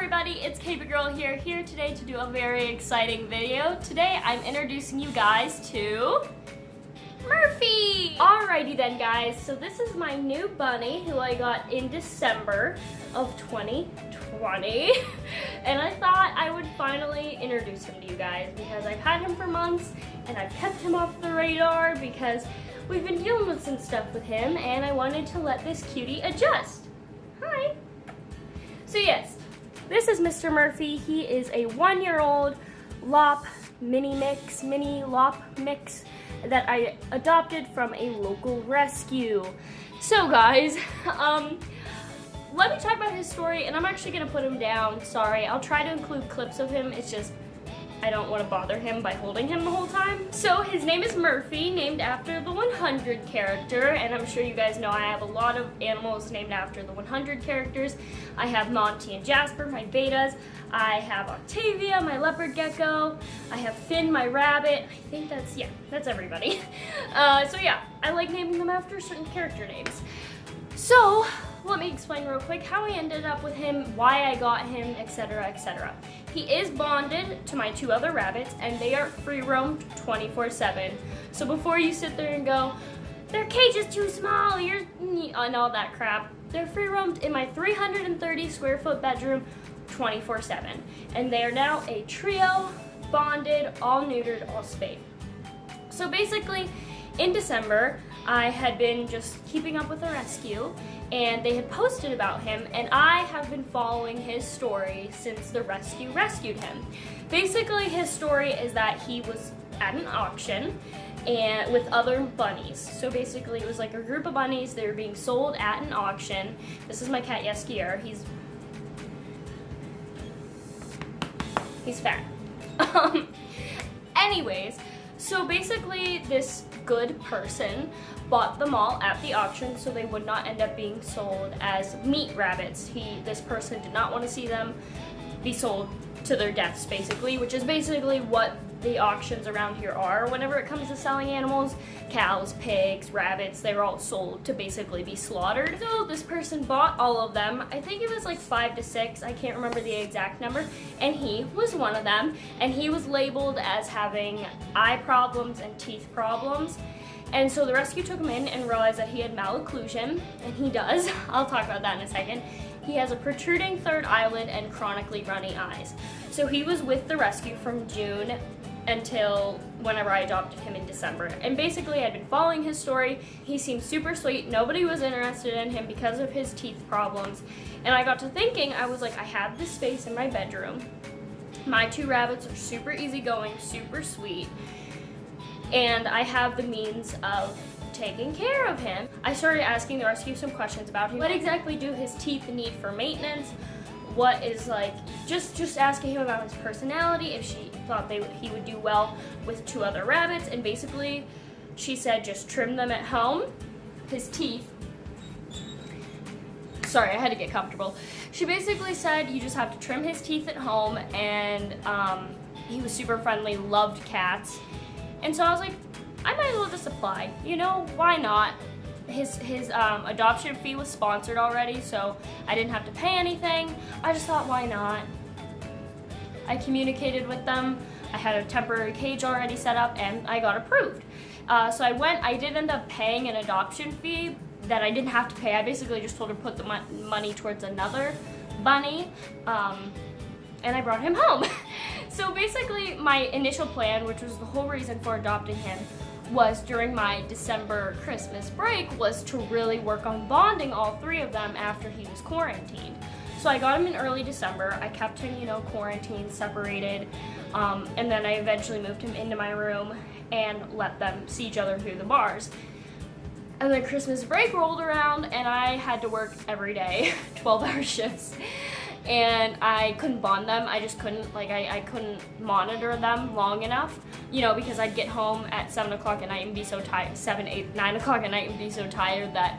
everybody, it's KB Girl here today to do a very exciting video. Today I'm introducing you guys to Murphy! Alrighty then guys, so this is my new bunny who I got in December of 2020 and I thought I would finally introduce him to you guys because I've had him for months and I've kept him off the radar because we've been dealing with some stuff with him and I wanted to let this cutie adjust. Hi! So yes, this is Mr. Murphy. He is a 1-year-old Lop mini Lop mix that I adopted from a local rescue. So guys, let me talk about his story, and I'm actually gonna put him down. Sorry, I'll try to include clips of him. It's just I don't want to bother him by holding him the whole time. So his name is Murphy, named after the 100 character, and I'm sure you guys know I have a lot of animals named after the 100 characters. I have Monty and Jasper, my betas. I have Octavia, my leopard gecko. I have Finn, my rabbit. I think that's everybody. So yeah, I like naming them after certain character names. So let me explain real quick how I ended up with him, why I got him, etc., etc. He is bonded to my 2 other rabbits, and they are free roamed 24/7. So before you sit there and go, their cage is too small, and all that crap, they're free roamed in my 330 square foot bedroom 24/7. And they are now a trio, bonded, all neutered, all spayed. So basically, in December, I had been just keeping up with the rescue, and they had posted about him, and I have been following his story since the rescue rescued him. Basically, his story is that he was at an auction and with other bunnies. So basically, it was like a group of bunnies. They were being sold at an auction. This is my cat Yeskier. He's fat. Anyways, so basically, this good person bought them all at the auction so they would not end up being sold as meat rabbits. This person did not want to see them be sold to their deaths, basically, which is basically what the auctions around here are. Whenever it comes to selling animals, cows, pigs, rabbits, they're all sold to basically be slaughtered. So this person bought all of them. I think it was like 5 to 6, I can't remember the exact number, and he was one of them, and he was labeled as having eye problems and teeth problems. And so the rescue took him in and realized that he had malocclusion, and he does. I'll talk about that in a second. He has a protruding third eyelid and chronically runny eyes. So he was with the rescue from June until whenever I adopted him in December. And basically I'd been following his story. He seemed super sweet. Nobody was interested in him because of his teeth problems. And I got to thinking, I was like, I have this space in my bedroom. My 2 rabbits are super easygoing, super sweet. And I have the means of taking care of him. I started asking the rescue some questions about him. What exactly do his teeth need for maintenance? What is like, just asking him about his personality, if she thought he would do well with 2 other rabbits, and basically she said just trim them at home. His teeth, sorry, I had to get comfortable. She basically said you just have to trim his teeth at home, and he was super friendly, loved cats. And so I was like, I might as well just apply. You know, why not? His adoption fee was sponsored already, so I didn't have to pay anything. I just thought, why not? I communicated with them. I had a temporary cage already set up, and I got approved. So I did end up paying an adoption fee that I didn't have to pay. I basically just told her to put the money towards another bunny, and I brought him home. So basically, my initial plan, which was the whole reason for adopting him, was during my December Christmas break, was to really work on bonding all 3 of them after he was quarantined. So I got him in early December. I kept him, quarantined, separated, and then I eventually moved him into my room and let them see each other through the bars. And then Christmas break rolled around, and I had to work every day, 12-hour shifts. And I couldn't bond them. I just couldn't, I couldn't monitor them long enough, because I'd get home at 7 o'clock at night and be so tired, 7, 8, 9 o'clock at night and be so tired that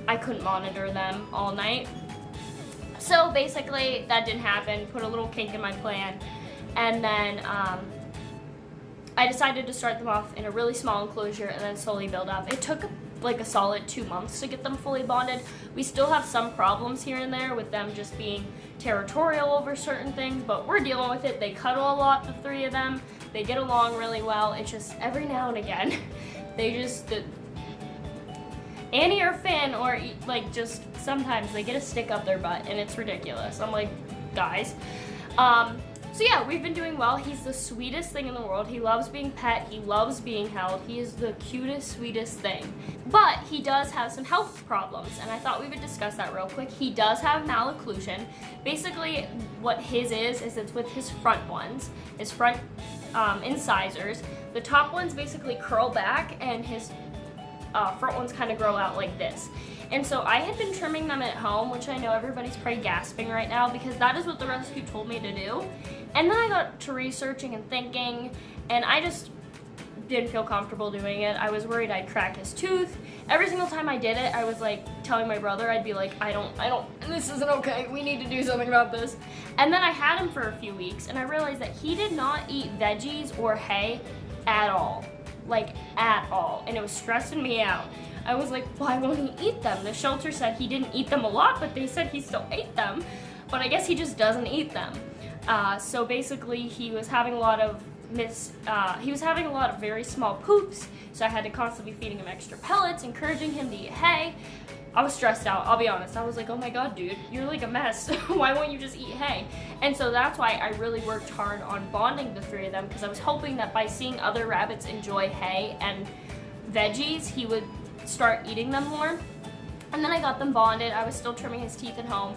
I couldn't monitor them all night. So basically, that didn't happen, put a little kink in my plan, and then I decided to start them off in a really small enclosure and then slowly build up. It took like a solid 2 months to get them fully bonded. We still have some problems here and there with them just being territorial over certain things, but we're dealing with it. They cuddle a lot, the 3 of them. They get along really well. It's just every now and again, Annie or Finn, or like just sometimes they get a stick up their butt and it's ridiculous. I'm like, guys. So yeah, we've been doing well. He's the sweetest thing in the world. He loves being pet. He loves being held. He is the cutest, sweetest thing. But he does have some health problems, and I thought we would discuss that real quick. He does have malocclusion. Basically, what his is it's with his front ones, his front incisors. The top ones basically curl back, and his front ones kind of grow out like this. And so I had been trimming them at home, which I know everybody's probably gasping right now because that is what the rescue told me to do. And then I got to researching and thinking, and I just didn't feel comfortable doing it. I was worried I'd crack his tooth. Every single time I did it, I was like telling my brother, I'd be like, I don't, this isn't okay. We need to do something about this. And then I had him for a few weeks, and I realized that he did not eat veggies or hay at all. Like, at all. And it was stressing me out. I was like, why won't he eat them? The shelter said he didn't eat them a lot, but they said he still ate them. But I guess he just doesn't eat them. So basically, he was having a lot of very small poops. So I had to constantly be feeding him extra pellets, encouraging him to eat hay. I was stressed out, I'll be honest. I was like, oh my God, dude, you're like a mess. Why won't you just eat hay? And so that's why I really worked hard on bonding the 3 of them, because I was hoping that by seeing other rabbits enjoy hay and veggies, he would start eating them more. And then I got them bonded. I was still trimming his teeth at home,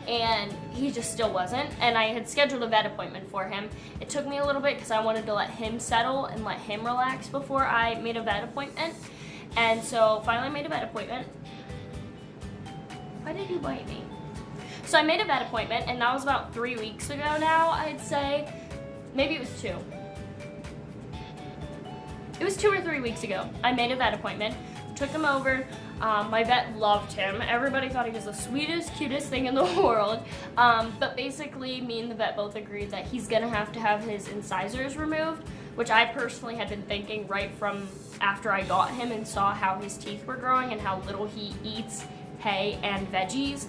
and he just still wasn't. And I had scheduled a vet appointment for him. It took me a little bit because I wanted to let him settle and let him relax before I made a vet appointment. And so finally made a vet appointment. Why did you bite me? So I made a vet appointment, and that was about 3 weeks ago now, I'd say. Maybe it was 2. It was 2 or 3 weeks ago. I made a vet appointment, took him over. My vet loved him. Everybody thought he was the sweetest, cutest thing in the world. But basically, me and the vet both agreed that he's gonna have to have his incisors removed, which I personally had been thinking right from after I got him and saw how his teeth were growing and how little he eats hay and veggies.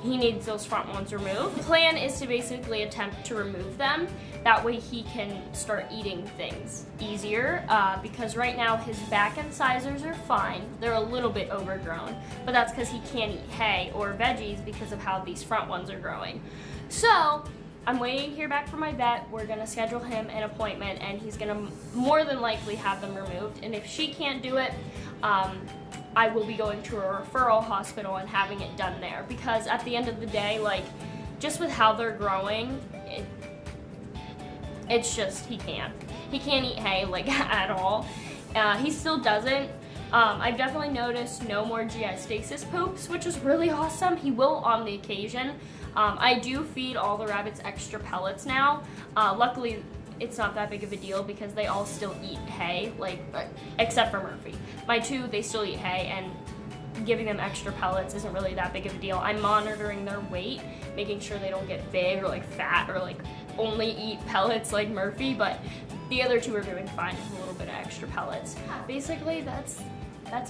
He needs those front ones removed. The plan is to basically attempt to remove them. That way he can start eating things easier, because right now his back incisors are fine. They're a little bit overgrown, but that's because he can't eat hay or veggies because of how these front ones are growing. So I'm waiting to hear back from my vet. We're gonna schedule him an appointment, and he's gonna more than likely have them removed. And if she can't do it, I will be going to a referral hospital and having it done there, because at the end of the day, like, just with how they're growing, it's just, he can't eat hay, like, at all. He still doesn't. I've definitely noticed no more GI stasis poops, which is really awesome. He will on the occasion. I do feed all the rabbits extra pellets now. Luckily, it's not that big of a deal because they all still eat hay, like, except for Murphy. My 2, they still eat hay, and giving them extra pellets isn't really that big of a deal. I'm monitoring their weight, making sure they don't get big or like fat or like only eat pellets like Murphy, but the other 2 are doing fine with a little bit of extra pellets. Basically, that's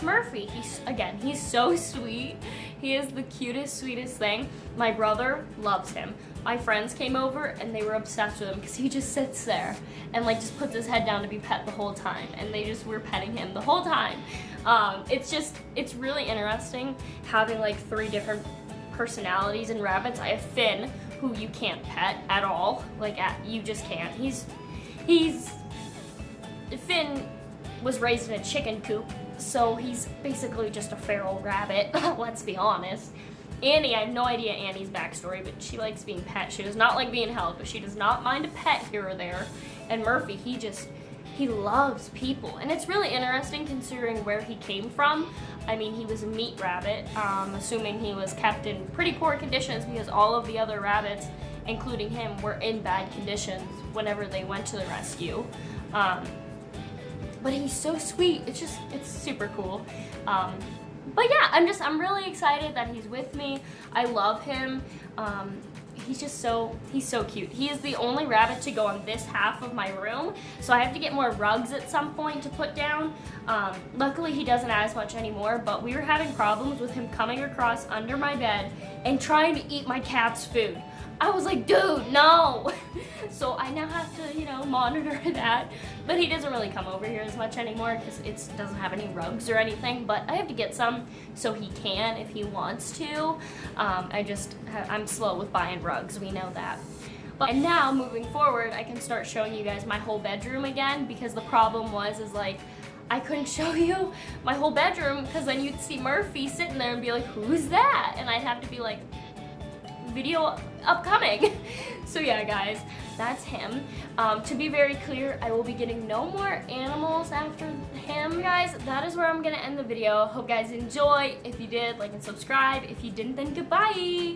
Murphy. He's so sweet. He is the cutest, sweetest thing. My brother loves him. My friends came over and they were obsessed with him because he just sits there and like just puts his head down to be pet the whole time, and they just were petting him the whole time. It's really interesting having like 3 different personalities in rabbits. I have Finn, who you can't pet at all. You just can't. Finn was raised in a chicken coop, so he's basically just a feral rabbit, let's be honest. Annie, I have no idea Annie's backstory, but she likes being pet. She does not like being held, but she does not mind a pet here or there. And Murphy, he loves people. And it's really interesting considering where he came from. I mean, he was a meat rabbit, assuming he was kept in pretty poor conditions because all of the other rabbits, including him, were in bad conditions whenever they went to the rescue. But he's so sweet. It's super cool. But yeah, I'm really excited that he's with me. I love him. he's so cute. He is the only rabbit to go on this half of my room, so I have to get more rugs at some point to put down. Luckily he doesn't as much anymore, but we were having problems with him coming across under my bed and trying to eat my cat's food. I was like, dude, no. So I now have to, you know, monitor that. But he doesn't really come over here as much anymore because it doesn't have any rugs or anything. But I have to get some so he can if he wants to. I'm slow with buying rugs, we know that. And now, moving forward, I can start showing you guys my whole bedroom again, because the problem is like, I couldn't show you my whole bedroom because then you'd see Murphy sitting there and be like, who's that? And I'd have to be like, video upcoming. So yeah, guys, that's him. To be very clear, I will be getting no more animals after him, guys. That is where I'm gonna end the video. Hope you guys enjoy. If you did, like and subscribe. If you didn't, then goodbye.